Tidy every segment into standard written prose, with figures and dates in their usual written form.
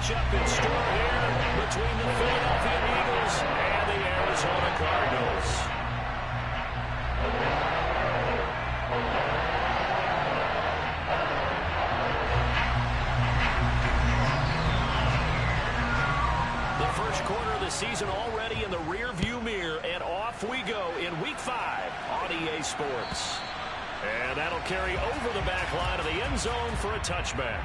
matchup in store here between the Philadelphia Eagles and the Arizona Cardinals. The first quarter of the season already in the rearview mirror, and off we go in Week 5 on EA Sports. And that'll carry over the back line of the end zone for a touchback.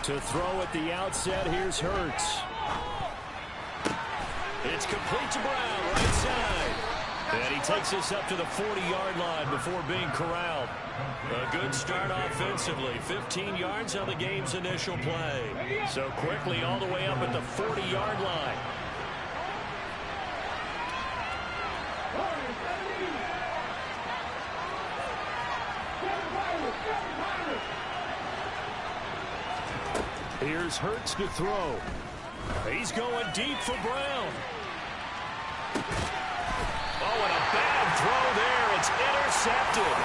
To throw at the outset, here's Hurts. It's complete to Brown, right side. And he takes us up to the 40-yard line before being corralled. A good start offensively. 15 yards on the game's initial play. So quickly all the way up at the 40-yard line. Here's Hurts to throw. He's going deep for Brown. Oh, and a bad throw there. It's intercepted.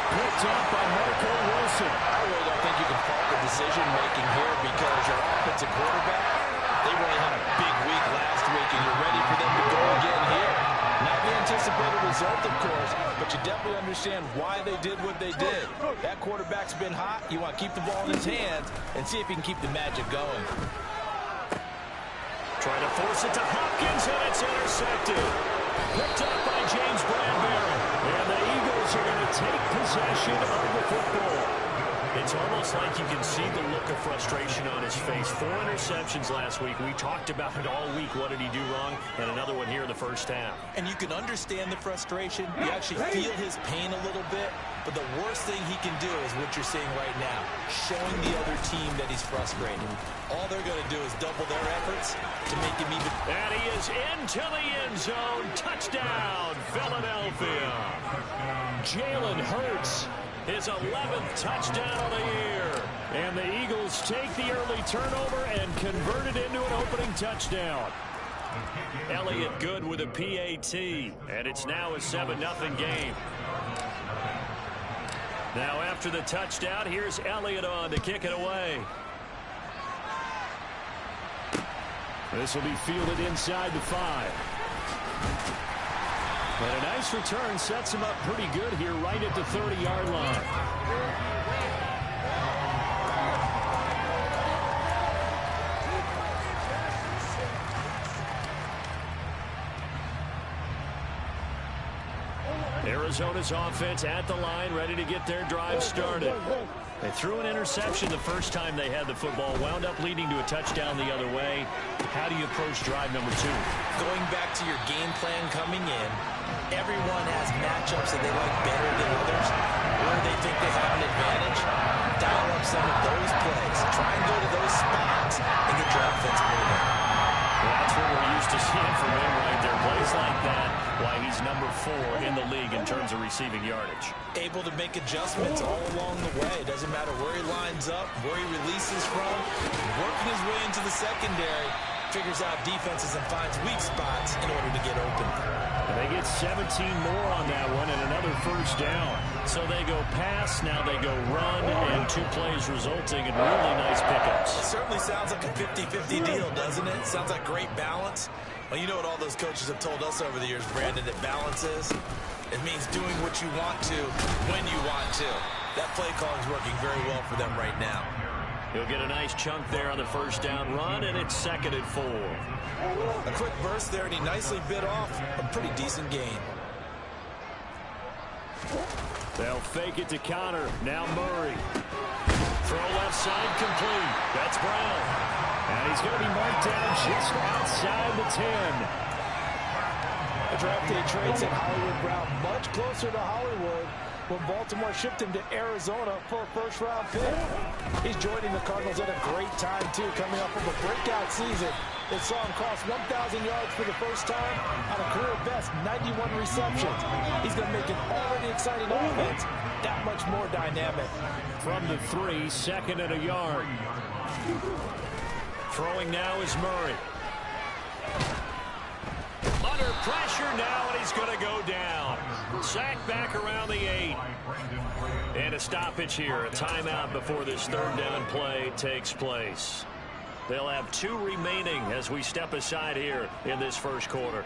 Picked up by Marco Wilson. I really don't think you can fault the decision-making here because your offensive quarterback, they really had a big week last week, and you're ready for them to go again here. Not the anticipated result, of course, but you definitely understand why they did what they did. That quarterback's been hot. You want to keep the ball in his hands and see if he can keep the magic going. Trying to force it to Hopkins, and it's intercepted. Picked up by James Bradbury. And the Eagles are going to take possession of the football. It's almost like you can see the look of frustration on his face. 4 interceptions last week. We talked about it all week. What did he do wrong? And another one here in the first half. And you can understand the frustration. You actually feel his pain a little bit. But the worst thing he can do is what you're seeing right now, showing the other team that he's frustrated. All they're going to do is double their efforts to make him even. And he is into the end zone. Touchdown, Philadelphia. Jalen Hurts. His 11th touchdown of the year. And the Eagles take the early turnover and convert it into an opening touchdown. Elliott good with a PAT. And it's now a 7-0 game. Now after the touchdown, here's Elliott on to kick it away. This will be fielded inside the 5. But a nice return sets him up pretty good here right at the 30-yard line. Arizona's offense at the line, ready to get their drive started. They threw an interception the first time they had the football, wound up leading to a touchdown the other way. How do you approach drive number 2? Going back to your game plan coming in, everyone has matchups that they like better than others, where they think they have an advantage. Dial up some of those plays. Try and go to those spots and get your offense moving. Well, that's what we're used to seeing from him right there. Plays like that, why he's number 4 in the league in terms of receiving yardage. Able to make adjustments all along the way. Doesn't matter where he lines up, where he releases from. Working his way into the secondary, figures out defenses and finds weak spots in order to get open. And they get 17 more on that one and another first down. So they go pass, now they go run, and 2 plays resulting in really nice pickups. It certainly sounds like a 50-50 deal, doesn't it? Sounds like great balance. Well, you know what all those coaches have told us over the years, Brandon, that balance is? It means doing what you want to when you want to. That play calling is working very well for them right now. He'll get a nice chunk there on the first down run, and it's 2nd and 4. A quick burst there, and he nicely bit off a pretty decent gain. They'll fake it to Connor. Now Murray. Throw left side complete. That's Brown. And he's going to be marked down just outside the 10. The draft day trade sent Hollywood Brown much closer to Hollywood when Baltimore shipped him to Arizona for a first-round pick. He's joining the Cardinals at a great time, too, coming off of a breakout season that saw him cross 1,000 yards for the first time on a career-best 91 receptions. He's going to make an already exciting offense that much more dynamic. From the 3, 2nd and a yard. Throwing now is Murray. Under pressure now, and he's going to go down. Sacked back around the 8. And a stoppage here, a timeout before this 3rd down play takes place. They'll have 2 remaining as we step aside here in this first quarter.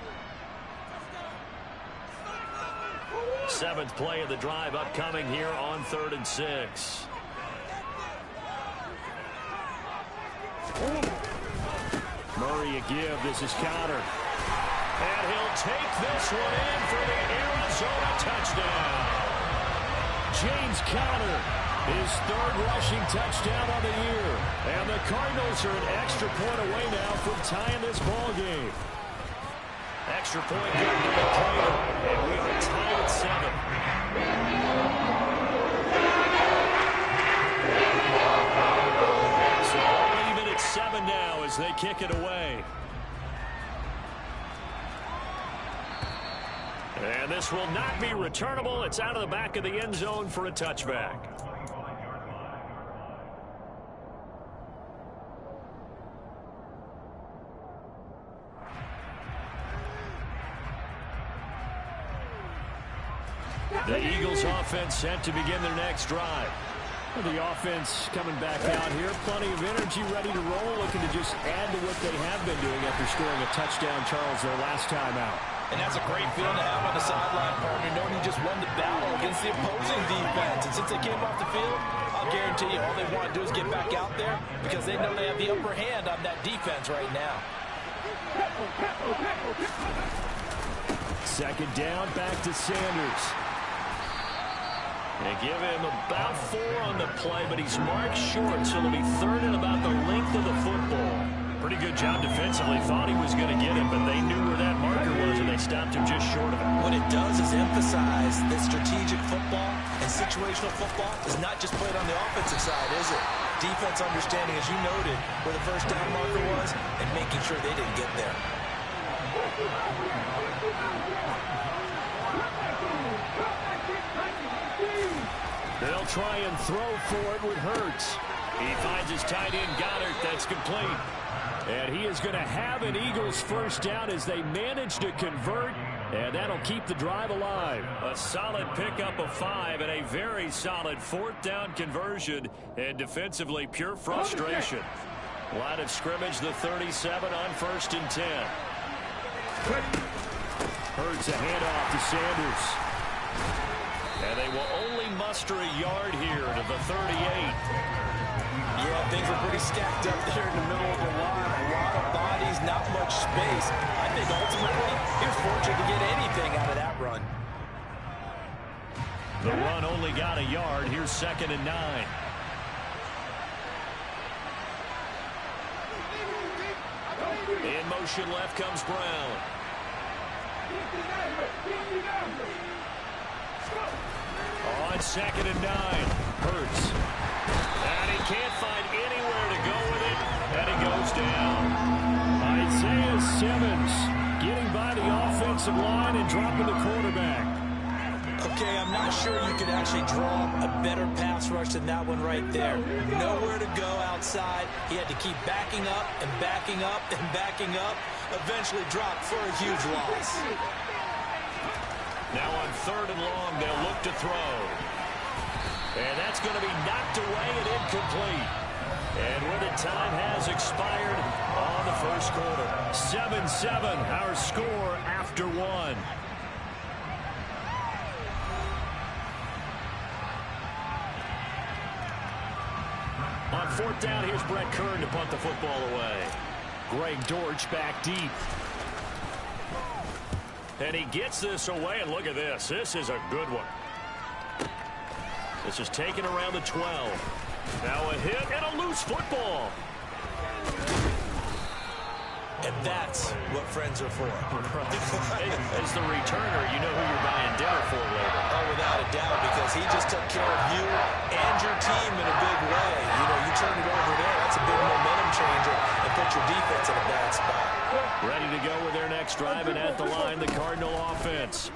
7th play of the drive upcoming here on 3rd and 6. Murray a give. This is Conner. And he'll take this one in for the Arizona touchdown. James Conner, his 3rd rushing touchdown of the year. And the Cardinals are an extra point away now from tying this ball game. Extra point good to the Cardinals, and we are tied at 7. So all even at 7 now as they kick it away. And this will not be returnable. It's out of the back of the end zone for a touchback. The Eagles offense set to begin their next drive. The offense coming back out here. Plenty of energy, ready to roll, looking to just add to what they have been doing after scoring a touchdown, Charles, their last time out. And that's a great feeling to have on the sideline, partner, knowing you just won the battle against the opposing defense. And since they came off the field, I'll guarantee you all they want to do is get back out there because they know they have the upper hand on that defense right now. 2nd down, back to Sanders. They give him about 4 on the play, but he's marked short, so it'll be 3rd and about the length of the football. Pretty good job defensively. Thought he was going to get him, but they knew where that marker was, and they stopped him just short of it. What it does is emphasize that strategic football and situational football is not just played on the offensive side, is it? Defense understanding, as you noted, where the first down marker was and making sure they didn't get there. They'll try and throw for it with Hurts. He finds his tight end, Goddard. That's complete. And he is going to have an Eagles first down as they manage to convert, and that'll keep the drive alive. A solid pickup of 5 and a very solid 4th down conversion, and defensively pure frustration. Line of scrimmage, the 37 on 1st and 10. Hurts a handoff to Sanders. And they will only muster a yard here to the 38. Yeah, things are pretty stacked up there in the middle of the line. A lot of bodies, not much space. I think ultimately he was fortunate to get anything out of that run. The run only got a yard. Here's 2nd and 9. In motion left comes Brown. On 2nd and 9, Hurts. And he can't find anywhere to go with it, and he goes down. Isaiah Simmons getting by the offensive line and dropping the quarterback. Okay, I'm not sure you could actually draw a better pass rush than that one right there. Nowhere to go outside. He had to keep backing up and backing up and backing up. Eventually dropped for a huge loss. Now on 3rd and long, they'll look to throw. And that's going to be knocked away and incomplete. And with it, time has expired on the first quarter. 7-7, our score after 1. On 4th down, here's Brett Kern to punt the football away. Greg Dortch back deep. And he gets this away, and look at this. This is a good one. This is taken around the 12. Now a hit and a loose football. And that's what friends are for. As the returner, you know who you're buying dinner for later. Oh, without a doubt, because he just took care of you and your team in a big way. You know, you turn it over there, that's a big momentum changer, and put your defense in a bad spot. Ready to go with their next drive, and at the line, the Cardinal offense.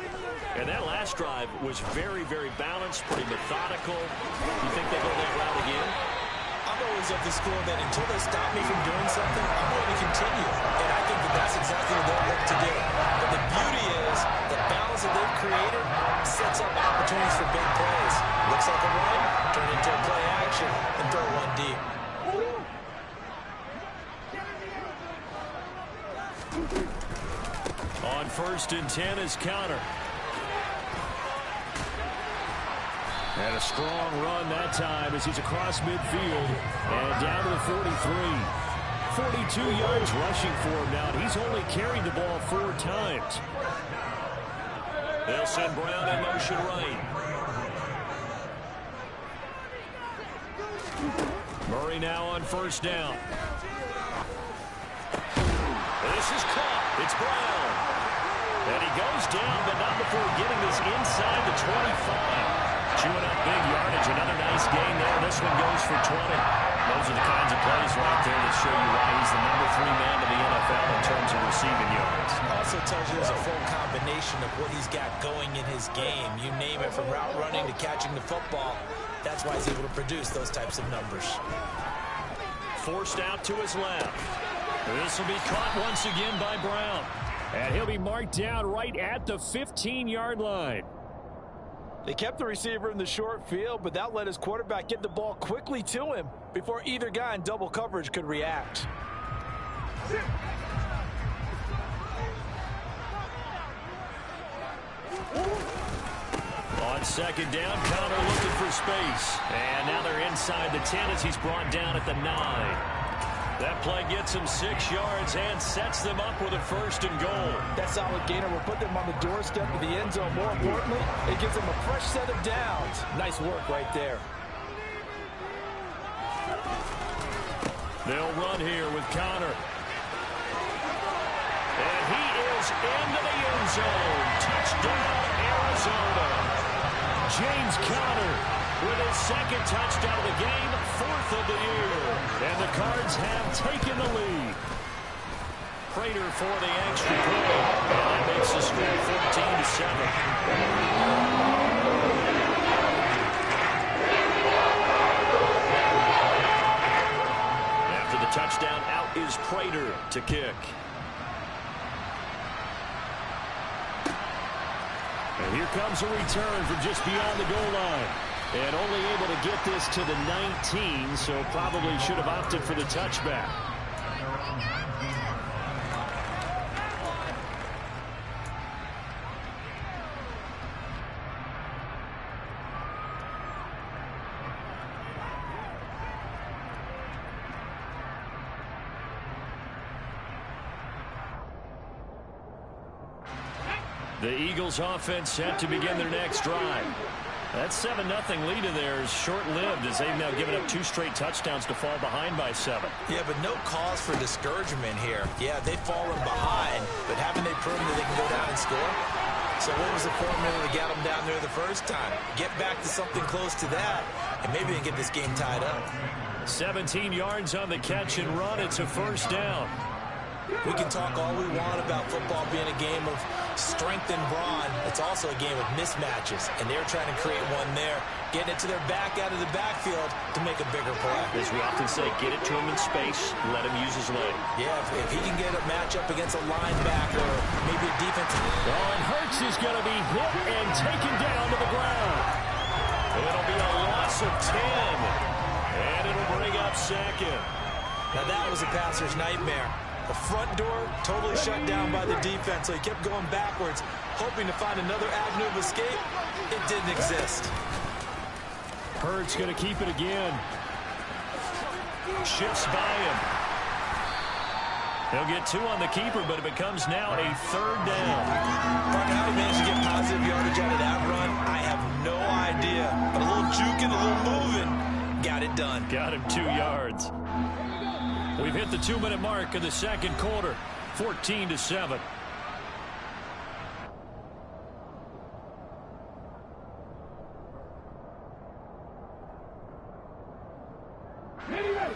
And that last drive was very, very balanced, pretty methodical. You think they go that route again? I'm always of the school that until they stop me from doing something, I'm going to continue. And I think that that's exactly what they'll look to do. But the beauty is the balance that they've created sets up opportunities for big plays. Looks like a run, turn into a play action, and throw one deep. On 1st and 10 is Conner. And a strong run that time as he's across midfield and down to the 43. 42 yards rushing for him now, and he's only carried the ball 4 times. They'll send Brown in motion right. Murray now on 1st down. This is caught. It's Brown. And he goes down, but not before getting this inside the 25. Chewing up big yardage. Another nice gain there. This one goes for 20. Those are the kinds of plays right there that show you why he's the number 3 man in the NFL in terms of receiving yards. Also tells you there's a full combination of what he's got going in his game. You name it, from route running to catching the football. That's why he's able to produce those types of numbers. Forced out to his left. This will be caught once again by Brown. And he'll be marked down right at the 15-yard line. They kept the receiver in the short field, but that let his quarterback get the ball quickly to him before either guy in double coverage could react. On 2nd down, Conner looking for space. And now they're inside the 10 as he's brought down at the 9. That play gets him 6 yards and sets them up with a 1st and goal. That solid gainer will put them on the doorstep of the end zone. More importantly, it gives them a fresh set of downs. Nice work right there. They'll run here with Conner. And he is into the end zone. Touchdown, Arizona. James Conner with his 2nd touchdown of the game, 4th of the year. And the Cards have taken the lead. Prater for the extra point. And that makes the score 14-7. After the touchdown, out is Prater to kick. And here comes a return from just beyond the goal line. And only able to get this to the 19, so probably should have opted for the touchback. The Eagles offense set to begin their next drive. That 7-0 lead in there is short-lived as they've now given up 2 straight touchdowns to fall behind by 7. Yeah, but no cause for discouragement here. Yeah, they've fallen behind, but haven't they proven that they can go down and score? So what was the formula to get them down there the first time? Get back to something close to that, and maybe they can get this game tied up. 17 yards on the catch and run. It's a 1st down. We can talk all we want about football being a game of strength and brawn. It's also a game of mismatches, and they're trying to create one there, getting it to their back out of the backfield to make a bigger play. As we often say, get it to him in space, let him use his leg. Yeah, if he can get a matchup against a linebacker or maybe a defensive... Oh, and Hurts is going to be hit and taken down to the ground. It'll be a loss of 10, and it'll bring up 2nd. Now that was a passer's nightmare. The front door totally shut down by the defense, so he kept going backwards, hoping to find another avenue of escape. It didn't exist. Hurts going to keep it again. Shifts by him. He'll get 2 on the keeper, but it becomes now a 3rd down. Parker, how he managed to get positive yardage out of that run, I have no idea. But a little juking, a little moving, got it done. Got him 2 yards. We've hit the 2-minute mark of the 2nd quarter. 14-7.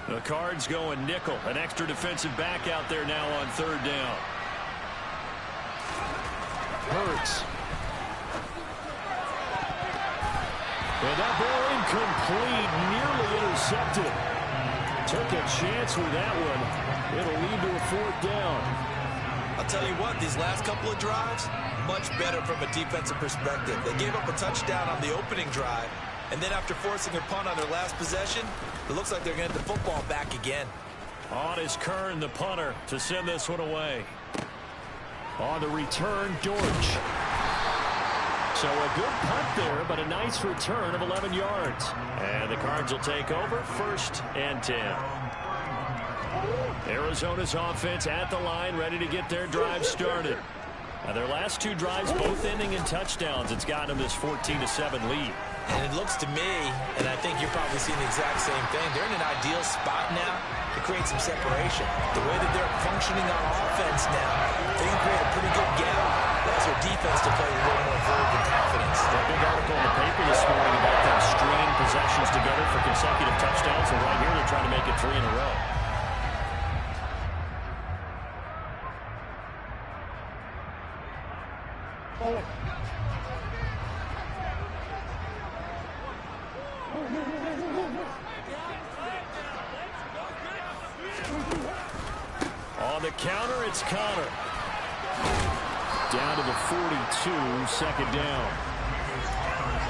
The Cards going nickel. An extra defensive back out there now on third down. Hurts. And that ball incomplete, nearly intercepted. Took a chance with that one. It'll lead to a fourth down. I'll tell you what, these last couple of drives, much better from a defensive perspective. They gave up a touchdown on the opening drive, and then after forcing a punt on their last possession, it looks like they're going to get the football back again. On is Kern, the punter, to send this one away. On the return, Dortch. So a good punt there, but a nice return of 11 yards. And the Cards will take over, 1st and 10. Arizona's offense at the line, ready to get their drive started. Now their last 2 drives both ending in touchdowns. It's got them this 14-7 lead. And it looks to me, and I think you're probably seeing the exact same thing, they're in an ideal spot now to create some separation. The way that they're functioning on offense now, they can create a pretty good gap. Allows their defense to play with a little more verve and confidence. A big article in the paper this morning about them stringing possessions together for consecutive touchdowns, and right here they're trying to make it 3 in a row. On the counter, it's Connor. Down to the 42, 2nd down.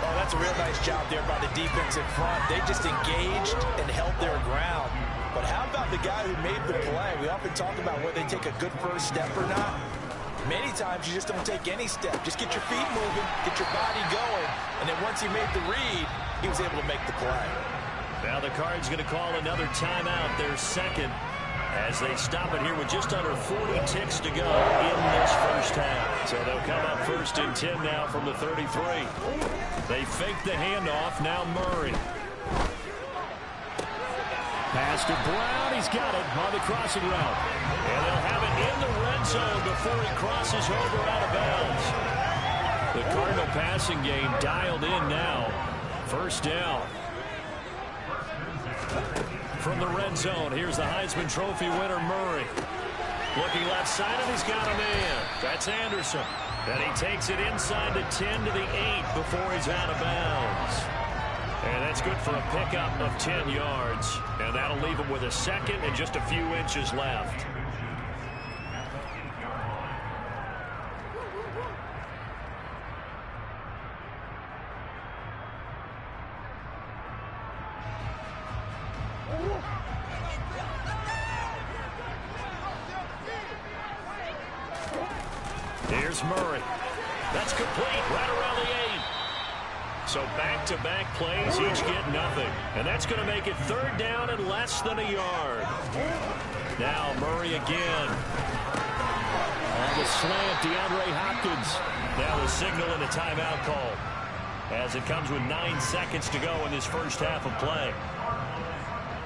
Oh, that's a real nice job there by the defensive front. They just engaged and held their ground. But how about the guy who made the play? We often talk about whether they take a good first step or not. Many times you just don't take any step. Just get your feet moving, get your body going, and then once he made the read, he was able to make the play. Now the Cards going to call another timeout, their second, as they stop it here with just under 40 ticks to go in this first half. So they'll come up 1st and 10 now from the 33. They fake the handoff, now Murray. Pass to Brown, he's got it on the crossing route. And they'll have it in the red zone before he crosses over out of bounds. The Cardinal passing game dialed in now. 1st down. From the red zone, here's the Heisman Trophy winner, Murray. Looking left side, and he's got a man. That's Anderson. And he takes it inside the 10 to the 8 before he's out of bounds. And that's good for a pickup of 10 yards. And that'll leave him with a second and just a few inches left. Here's Murray. That's complete right around the 8. So back-to-back plays, each get nothing. And that's going to make it 3rd down and less than a yard. Now Murray again. On the slant, DeAndre Hopkins. Now the signal and a timeout call, as it comes with 9 seconds to go in this first half of play.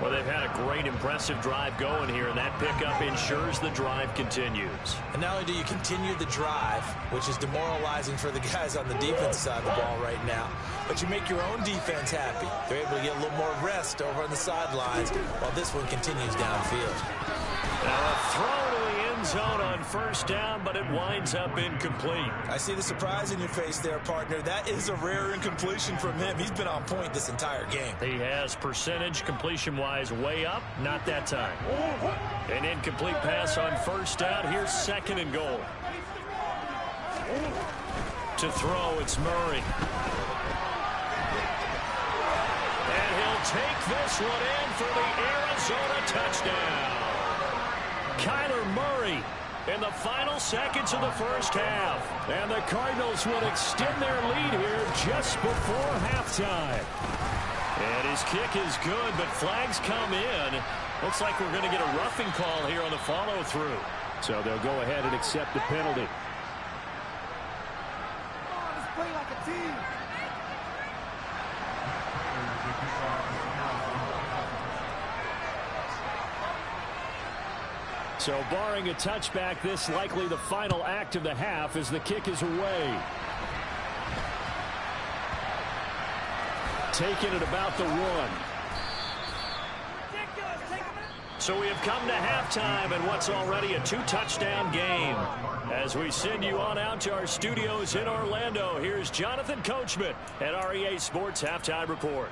Well, they've had a great, impressive drive going here, and that pickup ensures the drive continues. And not only do you continue the drive, which is demoralizing for the guys on the defense side of the ball right now, but you make your own defense happy. They're able to get a little more rest over on the sidelines while this one continues downfield. Now a throw to the end zone on 1st down, but it winds up incomplete. I see the surprise in your face there, partner. That is a rare incompletion from him. He's been on point this entire game. He has percentage completion-wise way up, not that time. An incomplete pass on 1st down. Here's 2nd and goal. To throw, it's Murray. And he'll take this one in for the Arizona touchdown. Kyler Murray in the final seconds of the first half. And the Cardinals will extend their lead here just before halftime. And his kick is good, but flags come in. Looks like we're going to get a roughing call here on the follow-through. So they'll go ahead and accept the penalty. Let's play like a team. So barring a touchback, this likely the final act of the half as the kick is away. Taken at about the 1. So we have come to halftime and what's already a 2-touchdown game. As we send you on out to our studios in Orlando, here's Jonathan Coachman at REA Sports Halftime Report.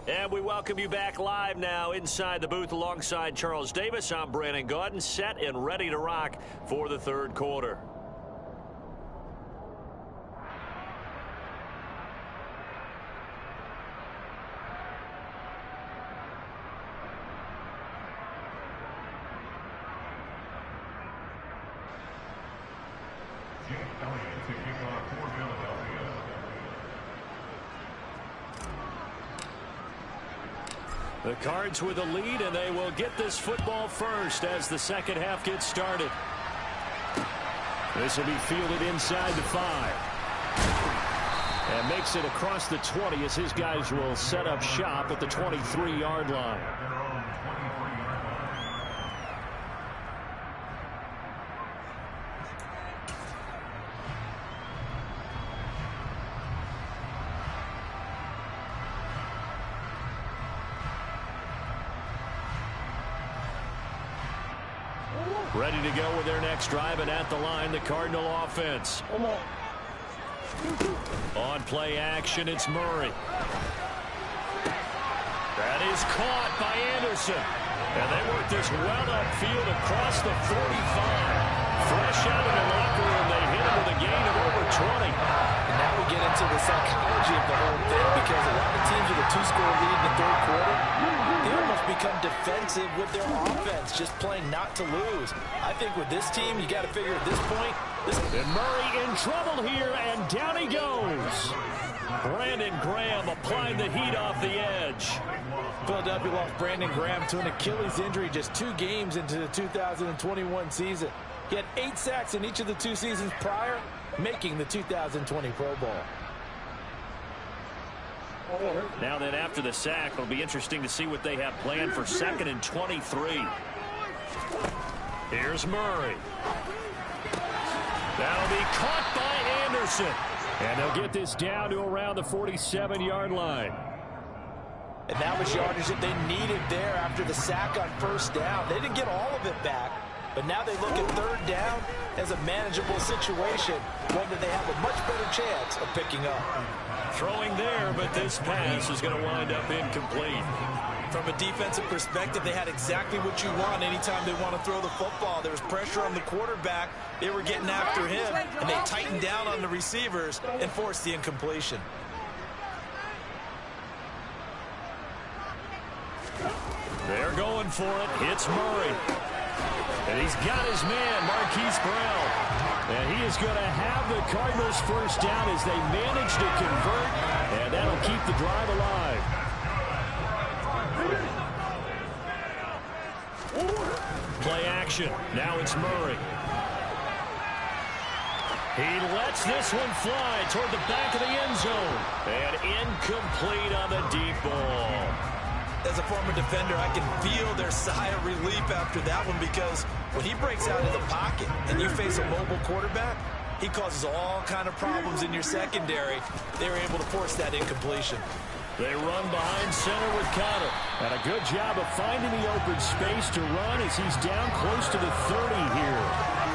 And we welcome you back live now inside the booth alongside Charles Davis. I'm Brandon Gaudin, set and ready to rock for the third quarter. The Cards with a lead, and they will get this football first as the second half gets started. This will be fielded inside the 5. And makes it across the 20 as his guys will set up shop at the 23-yard line. Ready to go with their next drive, and at the line, the Cardinal offense. On play action, it's Murray. That is caught by Anderson. And they work this well upfield across the 45. Fresh out of the locker room, they hit him with a gain of over 20. And now we get into the psychology of the whole thing, because a lot of teams with a 2-score lead in the third quarter, they almost become defensive with their offense, just playing not to lose. I think with this team, you got to figure at this point. And Murray in trouble here, and down he goes. Brandon Graham applying the heat off the edge. Philadelphia lost Brandon Graham to an Achilles injury just 2 games into the 2021 season. He had 8 sacks in each of the 2 seasons prior, making the 2020 Pro Bowl. Now then, after the sack, it'll be interesting to see what they have planned for 2nd and 23. Here's Murray. That'll be caught by Anderson. And they'll get this down to around the 47-yard line. And that was yardage that they needed there after the sack on first down. They didn't get all of it back, but now they look at third down as a manageable situation, one that they have a much better chance of picking up. Throwing there, but this pass is going to wind up incomplete. From a defensive perspective, they had exactly what you want anytime they want to throw the football. There was pressure on the quarterback. They were getting after him, and they tightened down on the receivers and forced the incompletion. They're going for it. It's Murray. And he's got his man, Marquise Brown. And he is going to have the Cardinals first down as they manage to convert, and that'll keep the drive alive. Play action. Now it's Murray. He lets this one fly toward the back of the end zone. And incomplete on the deep ball. As a former defender, I can feel their sigh of relief after that one, because when he breaks out of the pocket and you face a mobile quarterback, he causes all kind of problems in your secondary. They were able to force that incompletion. They run behind center with Conner. And a good job of finding the open space to run as he's down close to the 30 here.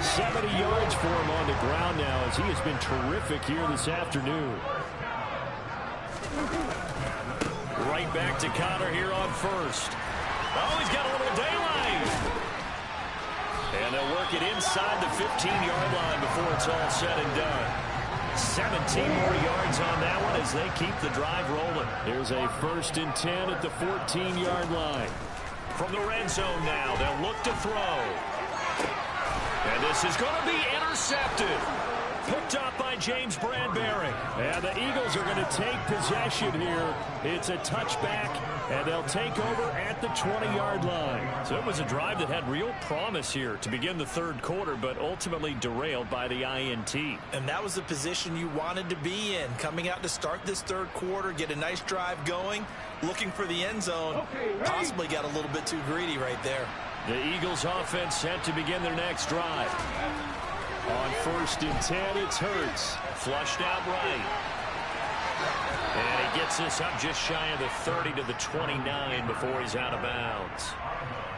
70 yards for him on the ground now as he has been terrific here this afternoon. Right back to Conner here on first. Oh, he's got a little daylight. And they'll work it inside the 15-yard line before it's all said and done. 17 more yards on that one as they keep the drive rolling. There's a 1st and 10 at the 14-yard line. From the red zone now, they'll look to throw. And this is going to be intercepted. Picked up by James Bradbury. And the Eagles are going to take possession here. It's a touchback And they'll take over at the 20-yard line. So it was a drive that had real promise here to begin the third quarter, but ultimately derailed by the INT. And that was the position you wanted to be in. Coming out to start this third quarter, get a nice drive going, looking for the end zone. Possibly got a little bit too greedy right there. The Eagles offense set to begin their next drive. On 1st and 10, it's Hurts. Flushed out right. And he gets this up just shy of the 30 to the 29 before he's out of bounds.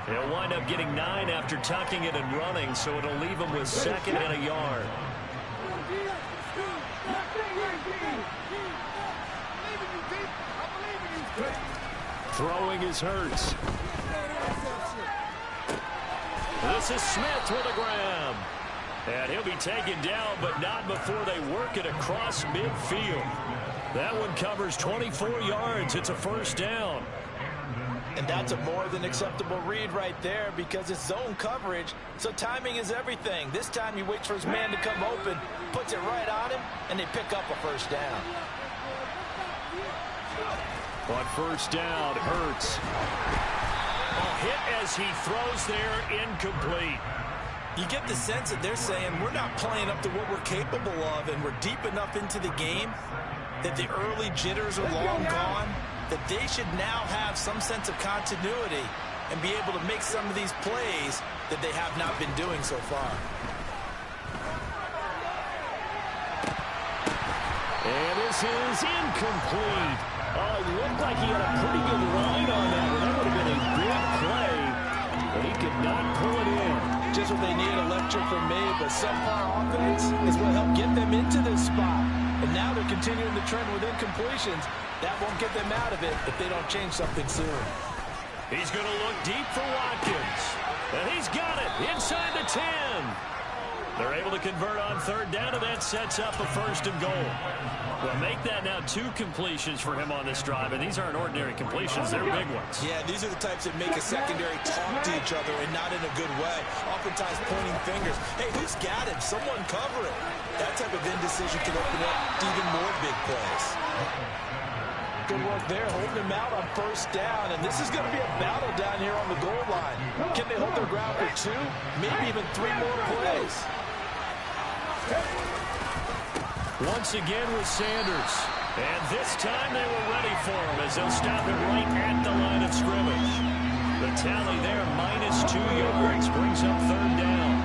He'll wind up getting 9 after tucking it and running, so it'll leave him with 2nd and a yard. Throwing is Hurts. This is Smith with a grab. And he'll be taken down, but not before they work it across midfield. That one covers 24 yards. It's a 1st down. And that's a more than acceptable read right there because it's zone coverage, so timing is everything. This time he waits for his man to come open, puts it right on him, and they pick up a 1st down. On 1st down, Hurts. A hit as he throws there, incomplete. You get the sense that they're saying we're not playing up to what we're capable of, and we're deep enough into the game that the early jitters are long gone, that they should now have some sense of continuity and be able to make some of these plays that they have not been doing so far. And this is incomplete. Oh, it looked like he had a pretty good line on that one. That would have been a big play, but he could not pull it in. Just what they need, a lecture from me, but subpar offense is what helped get them into this spot. And now they're continuing the trend with incompletions. That won't get them out of it if they don't change something soon. He's going to look deep for Watkins. And he's got it inside the 10. They're able to convert on 3rd down, and that sets up a 1st and goal. Well, make that now 2 completions for him on this drive, and these aren't ordinary completions. They're big ones. Yeah, these are the types that make a secondary talk to each other and not in a good way. Oftentimes pointing fingers. Hey, who's got him? Someone cover it. That type of indecision can open up to even more big plays. Good work there, holding him out on 1st down, and this is going to be a battle down here on the goal line. Can they hold their ground for 2, maybe even 3 more plays? Once again with Sanders. And this time they were ready for him as they'll stop him right at the line of scrimmage. The tally there, -2 yards, brings up 3rd down.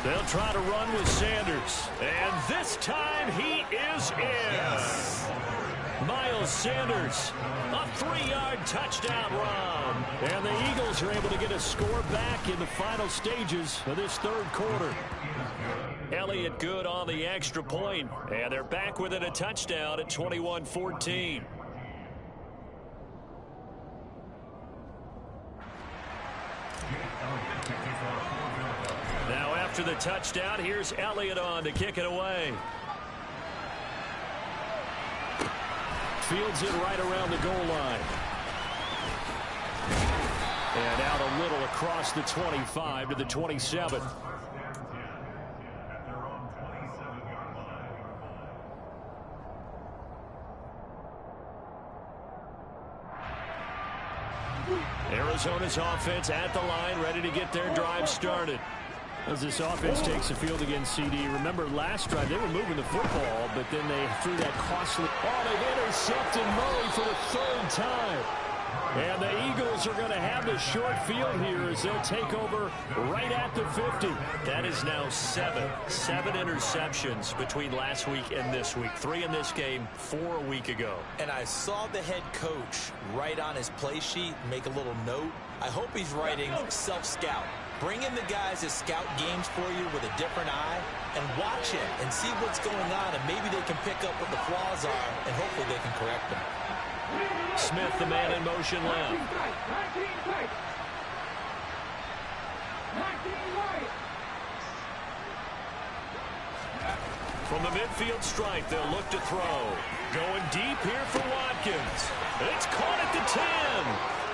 They'll try to run with Sanders. And this time he is in. Yes. Miles Sanders, a 3-yard touchdown run. And the Eagles are able to get a score back in the final stages of this third quarter. Elliott good on the extra point, and they're back within a touchdown at 21-14. Now after the touchdown, here's Elliott on to kick it away. Fields it right around the goal line. And out a little across the 25 to the 27. Arizona's offense at the line, ready to get their drive started. As this offense takes the field against CD. Remember last drive, they were moving the football, but then they threw that costly... Oh, they've intercepted Murray for the 3rd time. And the Eagles are going to have the short field here as they'll take over right at the 50. That is now 7 interceptions between last week and this week. 3 in this game, 4 a week ago. And I saw the head coach write on his play sheet, make a little note. I hope he's writing self-scout. Bring in the guys that scout games for you with a different eye and watch it and see what's going on, and maybe they can pick up what the flaws are, and hopefully they can correct them. Smith, the man in motion left. From the midfield stripe, they'll look to throw. Going deep here for Watkins. It's caught at the 10.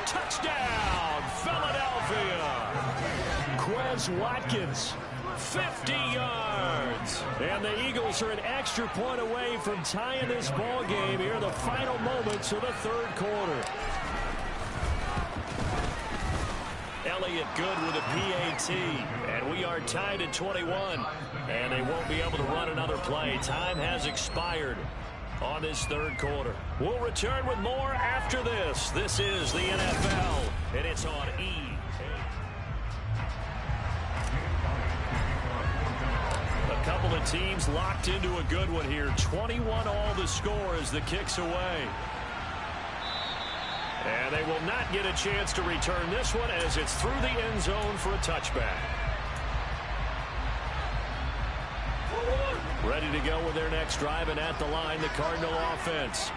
Touchdown, Philadelphia. Quez Watkins 50 yards. And the Eagles are an extra point away from tying this ball game here in the final moments of the third quarter. Elliott good with a PAT. And we are tied at 21. And they won't be able to run another play. Time has expired on this third quarter. We'll return with more after this. This is the NFL, and it's on E! A couple of teams locked into a good one here. 21 all the score as the kick's away. And they will not get a chance to return this one as it's through the end zone for a touchback. Ready to go with their next drive, and at the line, the Cardinal offense.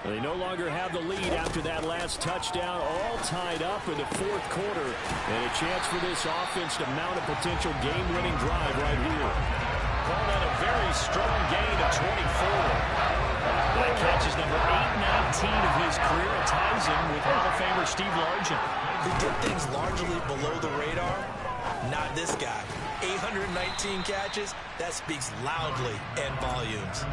They no longer have the lead after that last touchdown, all tied up in the fourth quarter. And a chance for this offense to mount a potential game-winning drive right here. Call that a very strong gain of 24. That catch is number 819 of his career. It ties him with Hall of Famer Steve Largent. Who did things largely below the radar? Not this guy. 819 catches, that speaks loudly in volumes.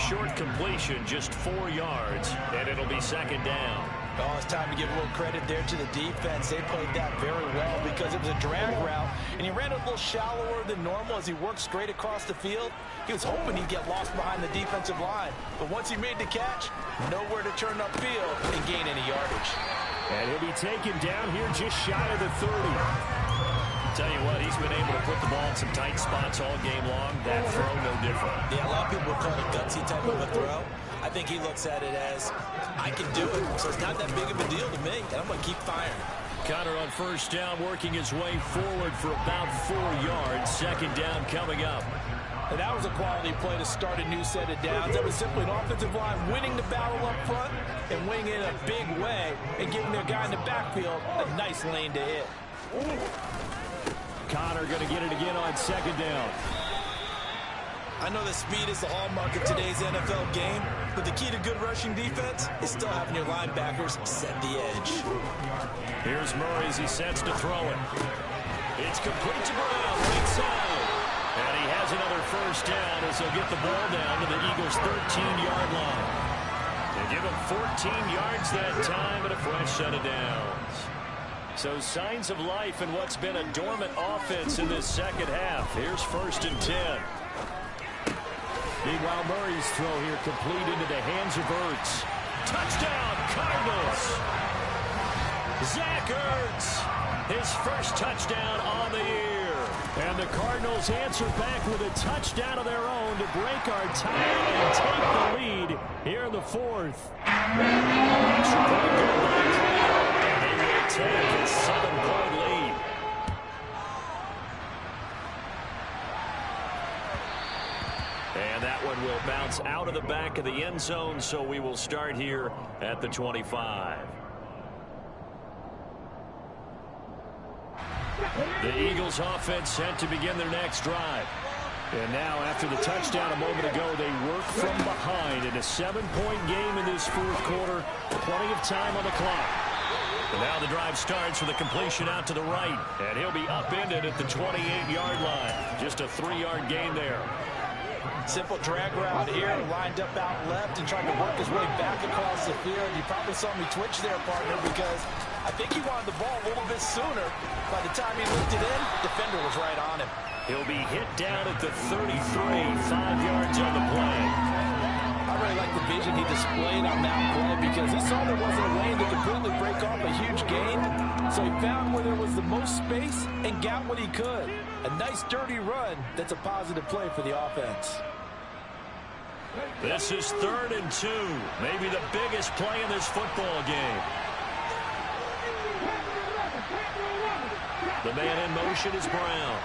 Short completion, just 4 yards, and it'll be second down. Oh, it's time to give a little credit there to the defense. They played that very well because it was a drag route, and he ran a little shallower than normal as he worked straight across the field. He was hoping he'd get lost behind the defensive line, but once he made the catch, nowhere to turn upfield and gain any yardage. And he'll be taken down here just shy of the 30. Tell you what, he's been able to put the ball in some tight spots all game long. That throw, no different. Yeah, a lot of people call it a gutsy type of a throw. I think he looks at it as, I can do it, so it's not that big of a deal to me, and I'm going to keep firing. Connor on first down, working his way forward for about 4 yards. Second down coming up. And that was a quality play to start a new set of downs. That was simply an offensive line winning the battle up front and winning it in a big way and giving their guy in the backfield a nice lane to hit. Connor going to get it again on second down. I know that speed is the hallmark of today's NFL game, but the key to good rushing defense is still having your linebackers set the edge. Here's Murray as he sets to throw it. It's complete to Brown, right side. And he has another first down as he'll get the ball down to the Eagles' 13-yard line. They give him 14 yards that time and a fresh set of downs. So signs of life in what's been a dormant offense in this second half. Here's first and 10. Meanwhile, Murray's throw here complete into the hands of Ertz. Touchdown, Cardinals! Zach Ertz, his first touchdown on the year. And the Cardinals answer back with a touchdown of their own to break our tie and take the lead here in the fourth. Extra point goal line clear, and they will take a 7-point lead. And that one will bounce out of the back of the end zone, so we will start here at the 25. The Eagles offense set to begin their next drive. And now, after the touchdown a moment ago, they work from behind in a 7-point game in this fourth quarter. Plenty of time on the clock. And now the drive starts with a completion out to the right. And he'll be upended at the 28-yard line. Just a 3-yard gain there. Simple drag route here, lined up out left and trying to work his way back across the field. You probably saw me twitch there, partner, because I think he wanted the ball a little bit sooner. By the time he looked it in, defender was right on him. He'll be hit down at the 33, 5 yards on the play. I really like the vision he displayed on that play because he saw there wasn't a lane to completely break off a huge gain. So he found where there was the most space and got what he could. A nice dirty run that's a positive play for the offense. This is 3rd and 2. Maybe the biggest play in this football game. The man in motion is Brown.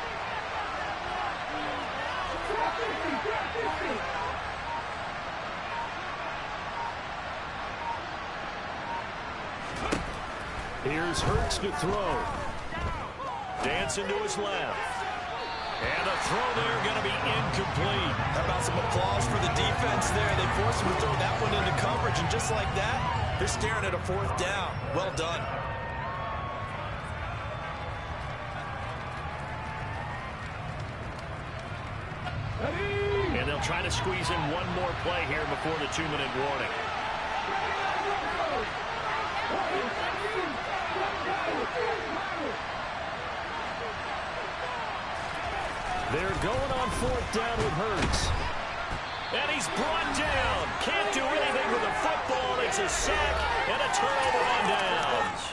Here's Hurts to throw. Dancing to his left. And the throw there going to be incomplete. How about some applause for the defense there? They forced him to throw that one into coverage, and just like that, they're staring at a 4th down. Well done. And they'll try to squeeze in one more play here before the 2-minute warning. They're going on 4th down with Hurts. And he's brought down. Can't do anything with the football. It's a sack and a turnover on downs.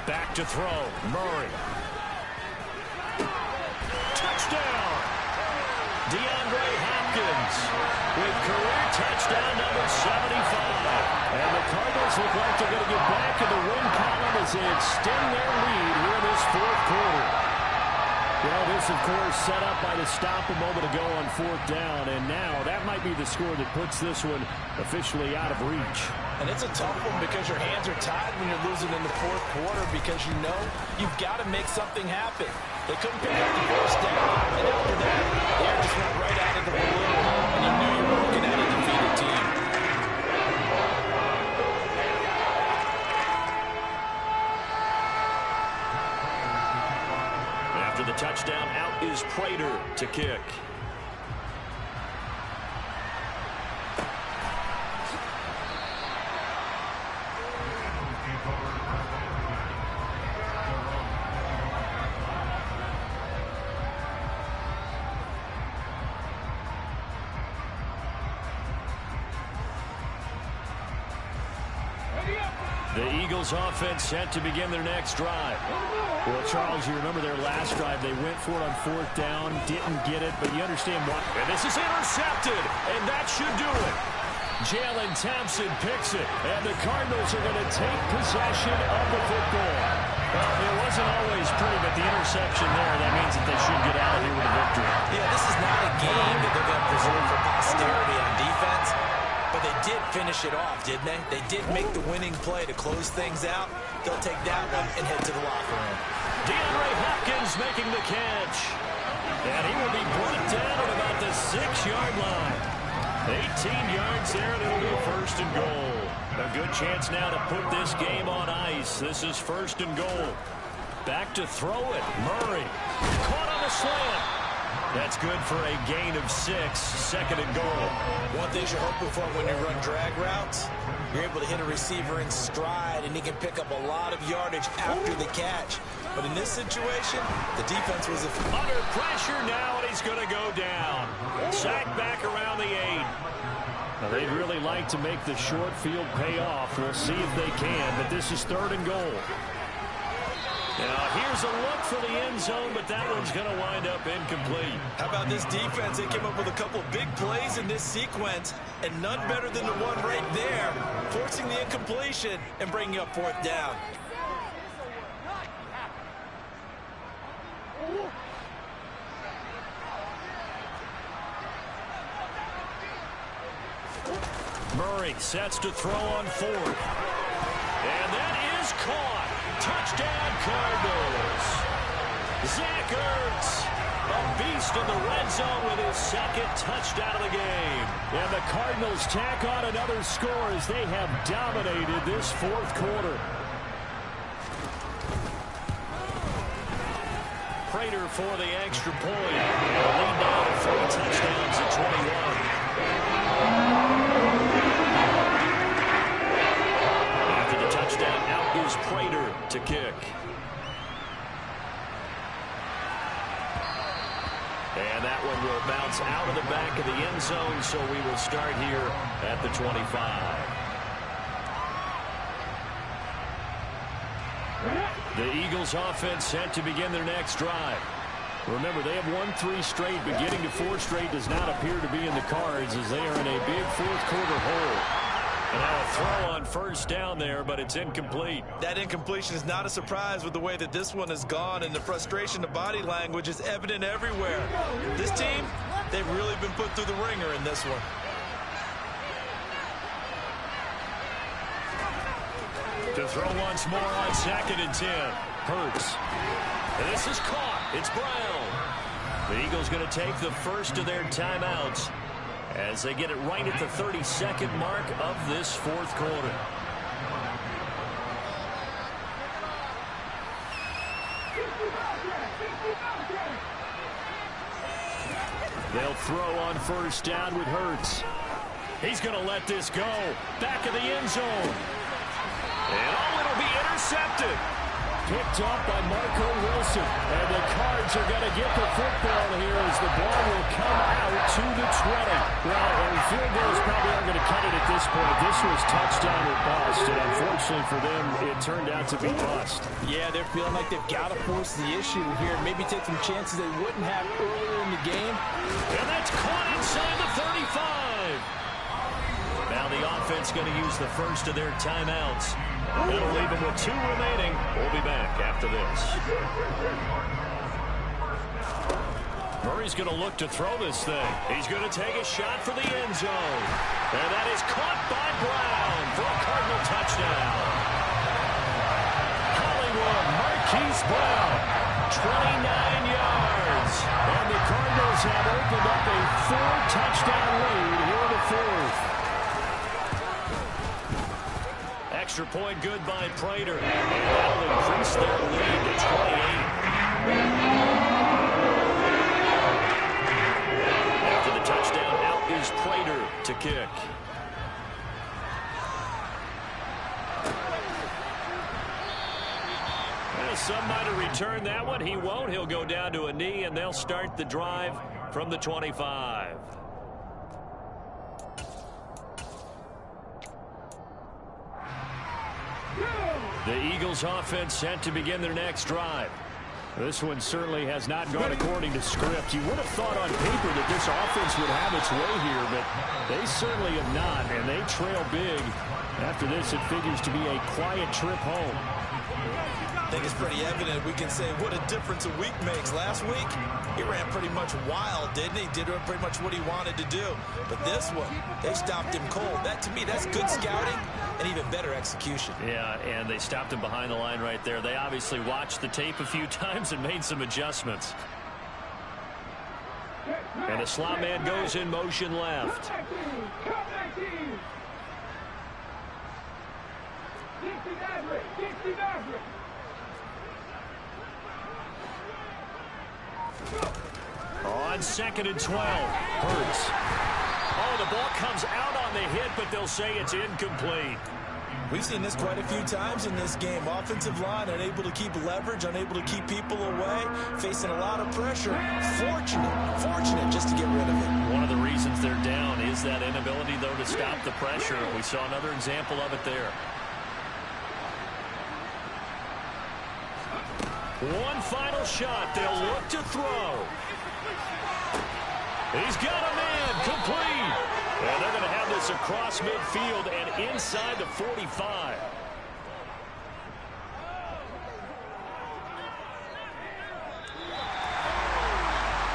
Back to throw. Murray. Touchdown. DeAndre Hopkins with career touchdown number 75. And the Cardinals look like they're going to get back in the win column as they extend their lead here in this 4th quarter. Well, this, of course, set up by the stop a moment ago on 4th down. And now that might be the score that puts this one officially out of reach. And it's a tough one because your hands are tied when you're losing in the 4th quarter because you know you've got to make something happen. They couldn't pick up the first down, and after that, the air just went right out of the balloon, and you knew you were looking at a defeated team. After the touchdown, out is Prater to kick. The Eagles offense set to begin their next drive. Well, Charles, you remember their last drive. They went for it on 4th down, didn't get it, but you understand why. And this is intercepted, and that should do it. Jalen Thompson picks it, and the Cardinals are going to take possession of the football. Well, it wasn't always pretty, but the interception there, that means that they should get out of here with a victory. Yeah, this is not a game that they're going to preserve for posterity on defense. But they did finish it off, didn't they? They did make the winning play to close things out. They'll take that one and head to the locker room. DeAndre Hopkins making the catch. And he will be brought down at about the 6-yard line. 18 yards there, and it'll be a 1st and goal. A good chance now to put this game on ice. This is 1st and goal. Back to throw it. Murray. Caught on the slant. That's good for a gain of 6, 2nd and goal. One thing you're hoping for when you run drag routes, you're able to hit a receiver in stride, and he can pick up a lot of yardage after the catch. But in this situation, the defense was under pressure now, and he's going to go down. Sacked back around the 8. Now, they'd really like to make the short field pay off. We'll see if they can, but this is 3rd and goal. Now, here's a look for the end zone, but that one's going to wind up incomplete. How about this defense? They came up with a couple of big plays in this sequence, and none better than the one right there, forcing the incompletion and bringing up 4th down. Murray sets to throw on 4th. And that is caught. Touchdown, Cardinals. Zach Ertz, a beast in the red zone with his 2nd touchdown of the game. And the Cardinals tack on another score as they have dominated this 4th quarter. Prater for the extra point. And a lead now to 3 touchdowns at 21. After the touchdown, out is Prater to kick. And that one will bounce out of the back of the end zone, so we will start here at the 25. The Eagles offense set to begin their next drive. Remember, they have won 3 straight, but getting to 4 straight does not appear to be in the cards as they are in a big 4th quarter hole. And now a throw on 1st down there, but it's incomplete. That incompletion is not a surprise with the way that this one has gone, and the frustration of body language is evident everywhere. This team, they've really been put through the ringer in this one. To throw once more on 2nd and 10. Hurts. And this is caught. It's Brown. The Eagles going to take the first of their timeouts. as they get it right at the 32nd mark of this fourth quarter. They'll throw on first down with Hurts. He's going to let this go. Back of the end zone. And it'll be intercepted. Picked up by Marco Wilson. And the Cards are going to get the football here as the ball will come out to the 20. Well, and field goals probably aren't going to cut it at this point. This was touchdown or bust, and unfortunately for them, it turned out to be bust. Yeah, they're feeling like they've got to force the issue here. Maybe take some chances they wouldn't have earlier in the game. And that's caught inside the 35. Now the offense going to use the first of their timeouts. That'll leave them with 2 remaining. We'll be back after this. Murray's going to look to throw this thing. He's going to take a shot for the end zone. And that is caught by Brown for a Cardinal touchdown. Hollywood Marquise Brown, 29 yards. And the Cardinals have opened up a 4-touchdown lead here in the fourth. Extra point good by Prater. And that'll increase their lead to 28. After the touchdown, out is Prater to kick. Well, some might have returned that one. He won't. He'll go down to a knee, and they'll start the drive from the 25. The Eagles offense set to begin their next drive. This one certainly has not gone according to script. You would have thought on paper that this offense would have its way here, but they certainly have not, and they trail big. After this, it figures to be a quiet trip home. I think it's pretty evident we can say what a difference a week makes. Last week, he ran pretty much wild, didn't he? Did pretty much what he wanted to do. But this one, they stopped him cold. That, to me, that's good scouting and even better execution. Yeah, and they stopped him behind the line right there. They obviously watched the tape a few times and made some adjustments. And the slot man goes in motion left. On 2nd and 12, Hurts. Oh, the ball comes out on the hit, but they'll say it's incomplete. We've seen this quite a few times in this game. Offensive line unable to keep leverage, unable to keep people away, facing a lot of pressure. Fortunate just to get rid of it. One of the reasons they're down is that inability, though, to stop the pressure. We saw another example of it there. One final shot. They'll look to throw. He's got a man complete. And they're going to have this across midfield and inside the 45.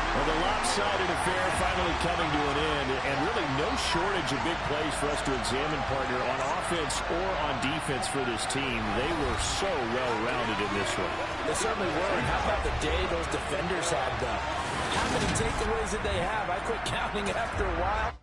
Well, the lopsided affair finally coming to an end, and really no shortage of big plays for us to examine, partner, on offense or on defense for this team. They were so well-rounded in this one. They certainly were. And how about the day those defenders had, though? How many takeaways did they have? I quit counting after a while.